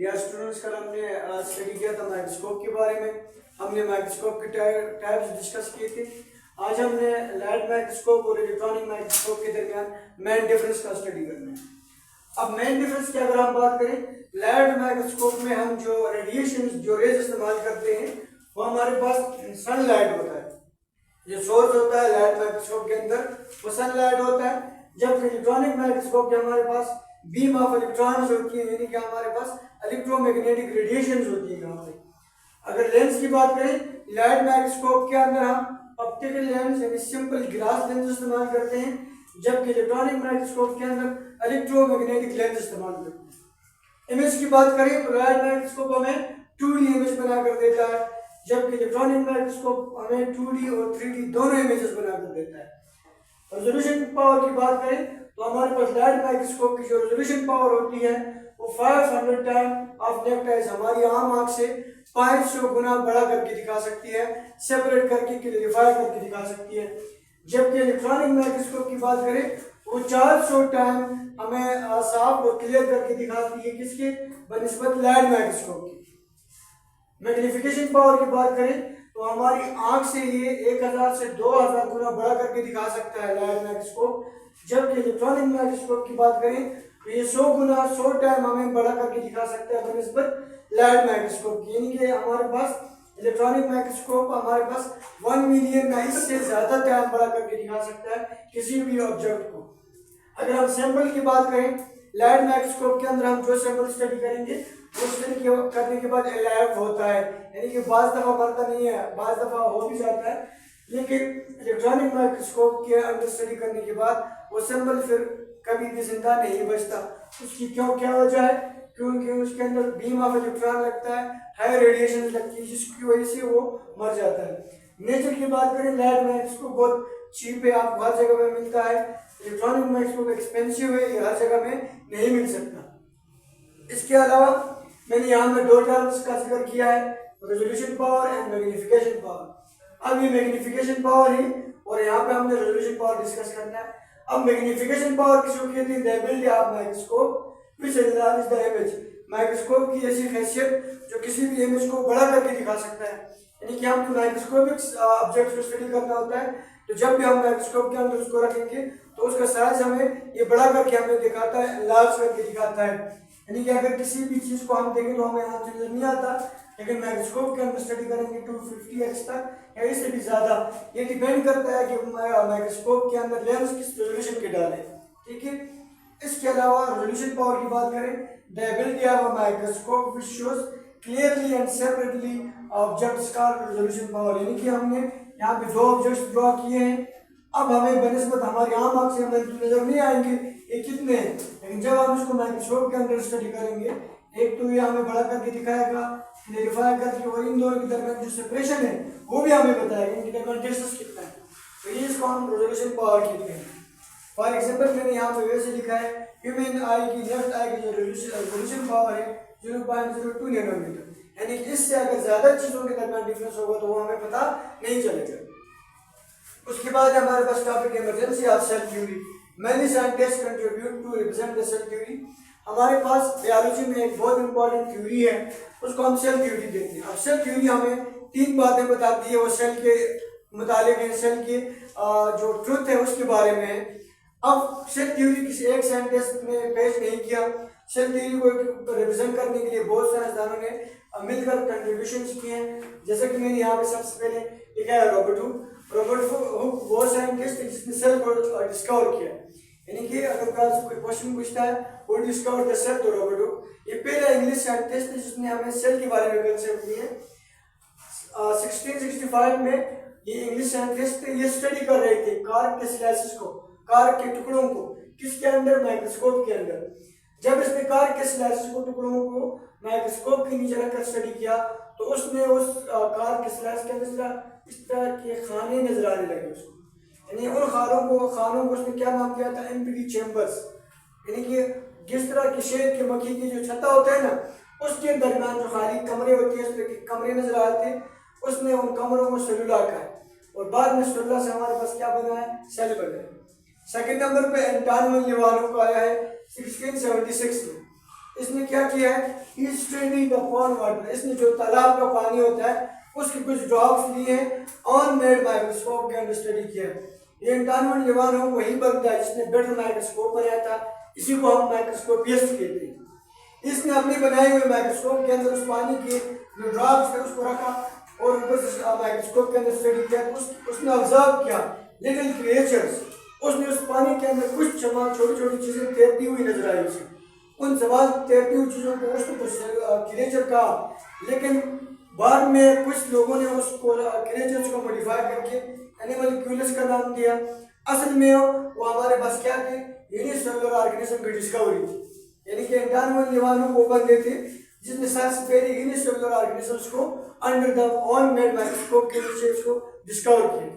Dear students, कल हमने study किया था माइक्रोस्कोप के बारे में। हमने माइक्रोस्कोप के टाइप्स डिस्कस किए थे। आज हमने लाइट माइक्रोस्कोप और इलेक्ट्रॉनिक माइक्रोस्कोप के दरमियान मेन डिफरेंस का स्टडी करना है। अब मेन डिफरेंस की अगर हम बात करें, लाइट माइक्रोस्कोप में हम जो रेडिएशन जो रेज इस्तेमाल करते हैं वो हमारे पास सनलाइट होता है। जो सोर्स होता है लाइट माइक्रोस्कोप के अंदर वो सनलाइट होता है, जबकि इलेक्ट्रॉनिक माइक्रोस्कोप के हमारे पास बीम ऑफ इलेक्ट्रॉन्स होती है, यानी कि हमारे पास इलेक्ट्रोमैग्नेटिक रेडिएशंस होती है। यहाँ पे अगर लेंस की बात करें, लाइट माइक्रोस्कोप के अंदर हम ऑप्टिकल लेंस यानी सिंपल ग्लास लेंस इस्तेमाल करते हैं, जबकि इलेक्ट्रॉनिक माइक्रोस्कोप के अंदर इलेक्ट्रोमैग्नेटिक लेंस इस्तेमाल करते हैं। इमेज की बात करें तो लाइट माइक्रोस्कोप हमें 2D इमेज बना कर देता है, जबकि इलेक्ट्रॉनिक माइक्रोस्कोप हमें 2D और 3D दोनों इमेजेस बना कर देता है। रेजोल्यूशन पावर की बात करें तो हमारे पास लाइट माइक्रोस्कोप की जो रेजोल्यूशन पावर होती है वो 500 टाइम ऑफ नेक्ट आइज हमारी आम आंख से 500 गुना बड़ा करके दिखा सकती है, सेपरेट करके क्लियरिफाई करके दिखा सकती है। जबकि इलेक्ट्रॉनिक माइक्रोस्कोप की बात करें वो 400 टाइम हमें साफ और क्लियर करके दिखाती है, किसके बनिस्बत लाइट माइक्रोस्कोप की। मैग्निफिकेशन पावर की बात करें तो हमारी आंख से ये 1000 से 2000 गुना बड़ा करके दिखा सकता है लाइट माइक्रोस्कोप, जबकि इलेक्ट्रॉनिक माइक्रोस्कोप की बात करें तो ये 100 गुना 100 टाइम हमें बड़ा करके दिखा सकता है बनिस्बत लाइट माइक्रोस्कोप की। यानी कि हमारे पास इलेक्ट्रॉनिक माइक्रोस्कोप हमारे पास 1 मिलियन या इससे ज्यादा टाइम बड़ा करके दिखा सकता है किसी भी ऑब्जेक्ट को। अगर हम सैंपल की बात करें, लाइट माइक्रोस्कोप के अंदर हम जो सैंपल स्टडी करेंगे वो स्टडी करने के बाद अलाइव होता है, यानी कि बाज दफा मरता नहीं है, बाज दफा हो भी जाता है, लेकिन इलेक्ट्रॉनिक माइक्रोस्कोप के अंदर स्टडी करने के बाद वो सैंपल फिर कभी भी जिंदा नहीं बचता। उसकी क्या वजह है? क्योंकि उसके अंदर बीम ऑफ इलेक्ट्रॉन लगता है, हाई रेडिएशन लगती है, जिसकी वजह से वो मर जाता है। नेचर की बात करें, लाइट माइक्रोस्कोप बहुत चीप है, आपको हर जगह में मिलता है। इलेक्ट्रॉनिक माइक्रोस्कोप एक्सपेंसिव है, ये हर जगह में नहीं मिल सकता। इसके अलावा मैंने यहाँ में 2 टर्म्स का जिक्र किया है, resolution power and magnification power. अब ये मैग्निफिकेशन पावर है और यहाँ पे हमने रेजोल्यूशन पावर डिस्कस करना है। अब मैग्निफिकेशन पावर किसको कहते हैं? The ability of microscope which enlarge the image. Microscope की ऐसी हैसियत जो किसी भी इमेज को बड़ा करके दिखा सकता है, यानी कि हमको माइक्रोस्कोपिक ऑब्जेक्ट को स्टडी करना होता है, तो जब भी हम माइक्रोस्कोप के अंदर उसको रखेंगे तो उसका साइज हमें ये बड़ा करके हमें दिखाता है, लार्ज करके दिखाता है। यानी कि अगर किसी भी चीज को हम देखें तो हमें यहाँ से नजर नहीं आता, लेकिन माइक्रोस्कोप के अंदर स्टडी करेंगे 250x तक या इससे भी ज्यादा। ये डिपेंड करता है कि माइक्रोस्कोप के अंदर लेंस किस रेजोल्यूशन के डाले, ठीक है। इसके अलावा रेजोल्यूशन पावर की बात करें, the ability of a microscope which shows clearly and separately objects called resolution power. यानी कि हमने यहाँ पे 2 ऑब्जेक्ट्स ड्रॉ किए हैं, अब हमें बनिस्बत हमारी आम आंख से हमें नजर नहीं आएंगे ये कितने हैं, लेकिन जब हम इसको माइक्रोस्कोप के अंदर स्टडी करेंगे, एक तो ये हमें बड़ा करके दिखाएगा, क्लियरिफाई करके, और इन दोनों के दरमियान जो सेपरेशन है वो भी हमें बताएगा इनके दरमियान डिस्टेंस कितना है। तो ये इसको हम रेजोल्यूशन पावर कहते हैं। फॉर एग्जाम्पल मैंने यहाँ पे वैसे लिखा है, ह्यूमन आई की लेफ्ट आई की जो रेजोल्यूशन पावर है 0.02 नैनोमीटर, यानी कि इससे अगर ज्यादा चीजों के दरमियान डिफरेंस होगा तो वो हमें पता नहीं चलेगा। उसके बाद हमारे पास topic emergency of cell theory. Many scientist contribute to represent the cell theory. हमारे पास बायोलॉजी में एक बहुत इंपॉर्टेंट थ्योरी है, उसको हम सेल थ्योरी कहते हैं। अब सेल थ्योरी हमें 3 बातें बताती है, वो सेल के मुतालिक है, सेल की जो ट्रुथ है उसके बारे में है। अब सेल थ्योरी किसी एक साइंटिस्ट ने पेश नहीं किया, सेल थ्योरी को रिप्रेजेंट करने के लिए बहुत सारे साइंसदानों ने मिलकर कंट्रीब्यूशन किए हैं। जैसे कि मैंने यहाँ पे सबसे पहले लिखा है रॉबर्ट हुक वो साइंटिस्ट है जिसने सेल को डिस्कवर किया। यानी कि अगर कोई क्वेश्चन पूछता है वो डिस्कवर द सेल, तो रॉबर्ट हुक ये पहला इंग्लिश साइंटिस्ट है जिसने हमें सेल के बारे में कंसेप्ट दिए। 1665 में ये इंग्लिश साइंटिस्ट ये स्टडी कर रहे थे कार्क के स्लाइसेस को, कार्क के टुकड़ों को, किसके अंदर? माइक्रोस्कोप के अंदर। जब इसने कार्क के स्लाइसेस को, टुकड़ों को माइक्रोस्कोप के नीचे रखकर स्टडी किया तो उसने उस कार्क के स्लाइस के अंदर इस तरह के खाने नजर आने लगे उसको, यानी उन खानों को उसने क्या नाम किया था? Empty chambers. यानी कि जिस तरह की शेर के मक्खी की जो छत्ता होता है ना, उसके दरमियान जो खाली कमरे होते हैं, उस तरह के कमरे नजर आए थे। उसने उन कमरों को सेलुला कहा और बाद में सेलुला से हमारे पास क्या बना है? सेल बना है। सेकंड नंबर पे एंटोनियो लिवानो का आया है 1676 में। इसने क्या किया है? ही स्टडी द पॉन्ड वाटर, इसने जो तालाब का पानी होता है उसके कुछ ड्रॉप्स लिए ऑन मेड माइक्रोस्कोप के अंदर स्टडी किया। ये एंटोनियो लिवानो वही बंदा है जिसने बेटर माइक्रोस्कोप बनाया था, इसी को हम माइक्रोस्कोपिस्ट कहते हैं। इसने अपनी बनाई हुई माइक्रोस्कोप के अंदर उस पानी के जो ड्रॉप्स थे उसको रखा और ऊपर से माइक्रोस्कोप के अंदर स्टडी किया। उसने ऑब्जर्व किया लिटिल क्रिएचर्स, उसने उस पानी के अंदर कुछ छोटी छोटी चीजें तैरती हुई नजर आई उसे। उन सवाल तैरती हुई चीजों को उसने कुछ क्रिएचर कहा, लेकिन बाद में कुछ लोगों ने उसको क्रिएचर्स को मॉडिफाई करके एनिमल्कुलस का नाम दिया। असल में वो हमारे पास क्या थे, यूनिसेलुलर ऑर्गेनिज्म की डिस्कवरी थी, यानी कि एंटोनियो लिवानो वो बंदे थे जिसने सबसे पहले यूनिसेलुलर ऑर्गेनिजम्स को under the on made microscope के नीचे इसको डिस्कवर किया।